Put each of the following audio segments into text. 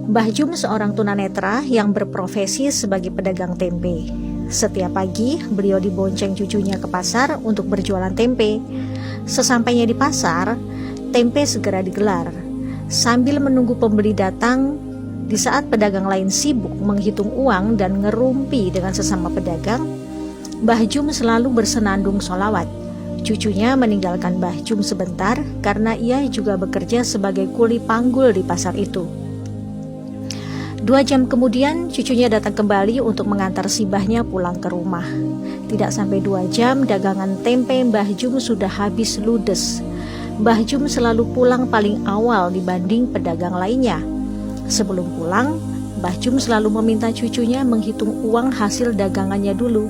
Mbah Jum seorang tunanetra yang berprofesi sebagai pedagang tempe. Setiap pagi, beliau dibonceng cucunya ke pasar untuk berjualan tempe. Sesampainya di pasar, tempe segera digelar. Sambil menunggu pembeli datang, di saat pedagang lain sibuk menghitung uang dan ngerumpi dengan sesama pedagang, Mbah Jum selalu bersenandung sholawat. Cucunya meninggalkan Mbah Jum sebentar karena ia juga bekerja sebagai kuli panggul di pasar itu. 2 jam kemudian cucunya datang kembali untuk mengantar si mbahnya pulang ke rumah. Tidak sampai 2 jam dagangan tempe Mbah Jum sudah habis ludes. Mbah Jum selalu pulang paling awal dibanding pedagang lainnya. Sebelum pulang, Mbah Jum selalu meminta cucunya menghitung uang hasil dagangannya dulu.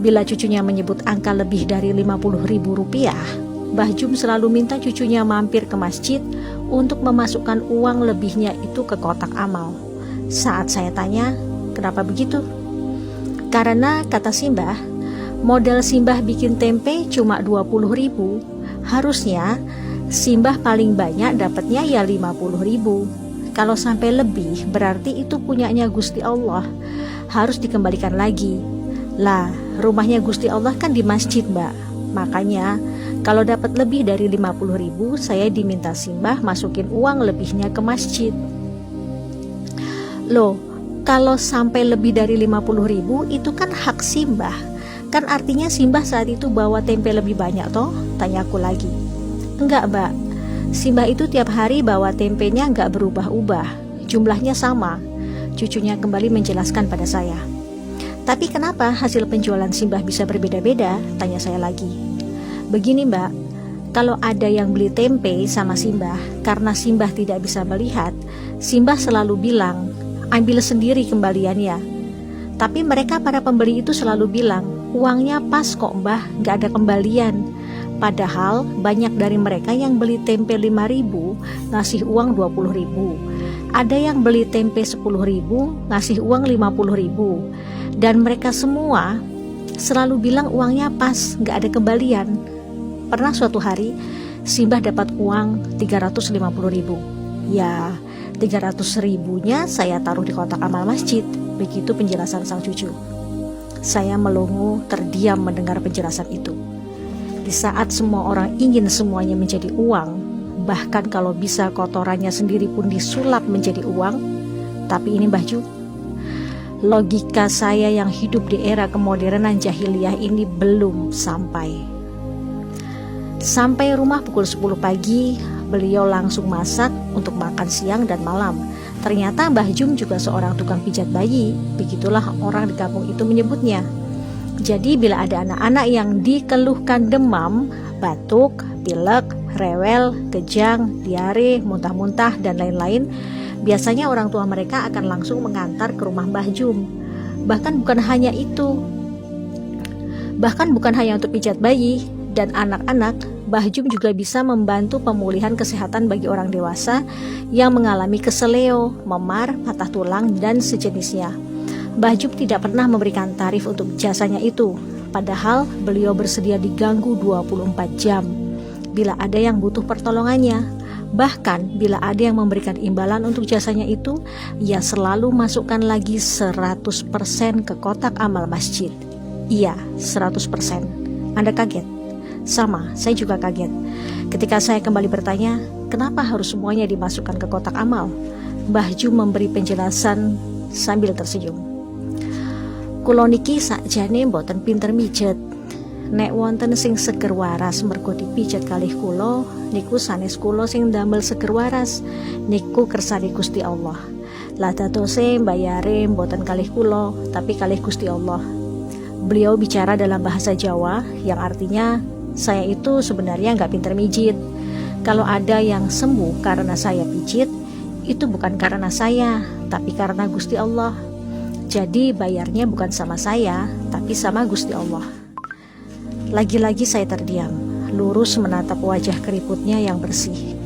Bila cucunya menyebut angka lebih dari Rp50.000, Mbah Jum selalu minta cucunya mampir ke masjid untuk memasukkan uang lebihnya itu ke kotak amal. Saat saya tanya, kenapa begitu? Karena kata Simbah, modal Simbah bikin tempe cuma 20.000. Harusnya Simbah paling banyak dapatnya ya 50.000. Kalau sampai lebih berarti itu punyanya Gusti Allah, harus dikembalikan lagi. Lah, rumahnya Gusti Allah kan di masjid, Mbak. Makanya kalau dapat lebih dari 50.000, saya diminta Simbah masukin uang lebihnya ke masjid. Loh, kalau sampai lebih dari 50.000 itu kan hak Simbah. Kan artinya Simbah saat itu bawa tempe lebih banyak toh? Tanyaku lagi. Enggak, Mbak. Simbah itu tiap hari bawa tempenya enggak berubah-ubah. Jumlahnya sama. Cucunya kembali menjelaskan pada saya. Tapi kenapa hasil penjualan Simbah bisa berbeda-beda? Tanya saya lagi. Begini, Mbak. Kalau ada yang beli tempe sama Simbah, karena Simbah tidak bisa melihat, Simbah selalu bilang, ambil sendiri kembaliannya. Tapi mereka para pembeli itu selalu bilang, uangnya pas kok Mbah, gak ada kembalian. Padahal banyak dari mereka yang beli tempe 5.000 ngasih uang 20.000. Ada yang beli tempe 10.000 ngasih uang 50.000. Dan mereka semua selalu bilang uangnya pas, gak ada kembalian. Pernah suatu hari Simbah dapat uang 350.000. Ya, 300.000-nya saya taruh di kotak amal masjid. Begitu penjelasan sang cucu. Saya melongo terdiam mendengar penjelasan itu. Di saat semua orang ingin semuanya menjadi uang, bahkan kalau bisa kotorannya sendiri pun disulap menjadi uang. Tapi ini Mbah Jum, logika saya yang hidup di era kemodernan jahiliyah ini belum sampai. Sampai rumah pukul 10 pagi, beliau langsung masak untuk makan siang dan malam. Ternyata Mbah Jum juga seorang tukang pijat bayi, begitulah orang di kampung itu menyebutnya. Jadi bila ada anak-anak yang dikeluhkan demam, batuk, pilek, rewel, kejang, diare, muntah-muntah, dan lain-lain, biasanya orang tua mereka akan langsung mengantar ke rumah Mbah Jum. Bahkan bukan hanya untuk pijat bayi dan anak-anak, Mbah Jum juga bisa membantu pemulihan kesehatan bagi orang dewasa yang mengalami keseleo, memar, patah tulang, dan sejenisnya. Mbah Jum tidak pernah memberikan tarif untuk jasanya itu, padahal beliau bersedia diganggu 24 jam bila ada yang butuh pertolongannya. Bahkan bila ada yang memberikan imbalan untuk jasanya itu, ia selalu masukkan lagi 100% ke kotak amal masjid. Iya, 100%. Anda kaget? Sama, saya juga kaget. Ketika saya kembali bertanya, kenapa harus semuanya dimasukkan ke kotak amal? Mbah Jum memberi penjelasan sambil tersenyum. Kulo niki sakjane mboten pinter mijet. Nek wonten sing seger waras mergo dipijet kalih kulo, niku sanes kulo sing ndamel seger waras. Niku kersane Gusti Allah. Lah dadose mbayare mboten kalih kulo, tapi kalih Gusti Allah. Beliau bicara dalam bahasa Jawa yang artinya, saya itu sebenarnya nggak pinter mijit. Kalau ada yang sembuh karena saya pijit, itu bukan karena saya, tapi karena Gusti Allah. Jadi bayarnya bukan sama saya, tapi sama Gusti Allah. Lagi-lagi saya terdiam, lurus menatap wajah keriputnya yang bersih.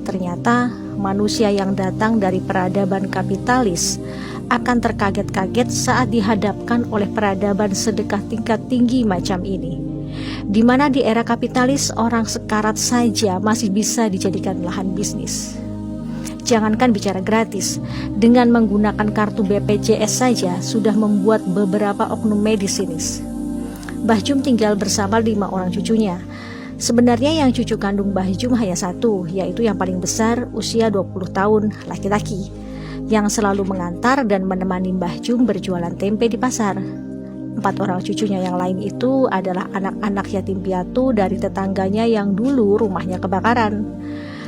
Ternyata manusia yang datang dari peradaban kapitalis akan terkaget-kaget saat dihadapkan oleh peradaban sedekah tingkat tinggi macam ini, di mana di era kapitalis orang sekarat saja masih bisa dijadikan lahan bisnis. Jangankan bicara gratis, dengan menggunakan kartu BPJS saja sudah membuat beberapa oknum medis sinis. Mbah Jum tinggal bersama 5 orang cucunya. Sebenarnya yang cucu kandung Mbah Jum hanya 1, yaitu yang paling besar usia 20 tahun, laki-laki, yang selalu mengantar dan menemani Mbah Jum berjualan tempe di pasar. 4 orang cucunya yang lain itu adalah anak-anak yatim piatu dari tetangganya yang dulu rumahnya kebakaran.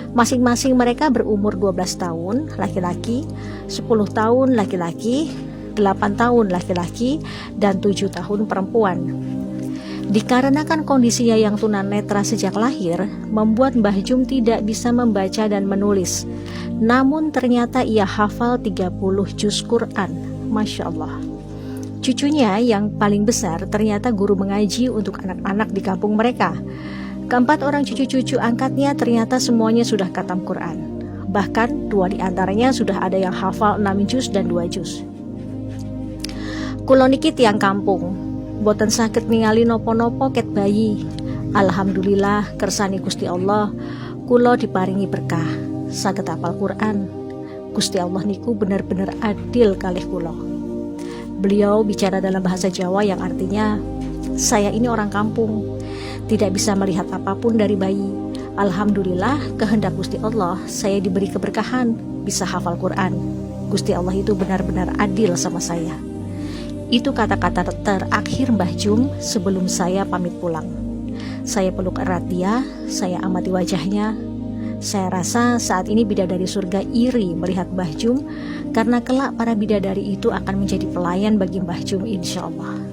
Masing-masing mereka berumur 12 tahun laki-laki, 10 tahun laki-laki, 8 tahun laki-laki, dan 7 tahun perempuan. Dikarenakan kondisinya yang tunanetra sejak lahir, membuat Mbah Jum tidak bisa membaca dan menulis. Namun ternyata ia hafal 30 juz Quran. Masya Allah. Cucunya yang paling besar ternyata guru mengaji untuk anak-anak di kampung mereka. Keempat orang cucu-cucu angkatnya ternyata semuanya sudah khatam Quran. Bahkan 2 di antaranya sudah ada yang hafal 6 juz dan 2 juz. Kulo niki tiyang kampung, boten saged ningali nopo-nopo ket bayi. Alhamdulillah kersani Gusti Allah, kulo diparingi berkah, saged hafal Quran. Gusti Allah niku benar-benar adil kalih kulo. Beliau bicara dalam bahasa Jawa yang artinya, saya ini orang kampung, tidak bisa melihat apapun dari bayi. Alhamdulillah kehendak Gusti Allah saya diberi keberkahan bisa hafal Quran. Gusti Allah itu benar-benar adil sama saya. Itu kata-kata terakhir Mbah Jum sebelum saya pamit pulang. Saya peluk erat dia, saya amati wajahnya. Saya rasa saat ini bidadari surga iri melihat Mbah Jum, karena kelak para bidadari itu akan menjadi pelayan bagi Mbah Jum insya Allah.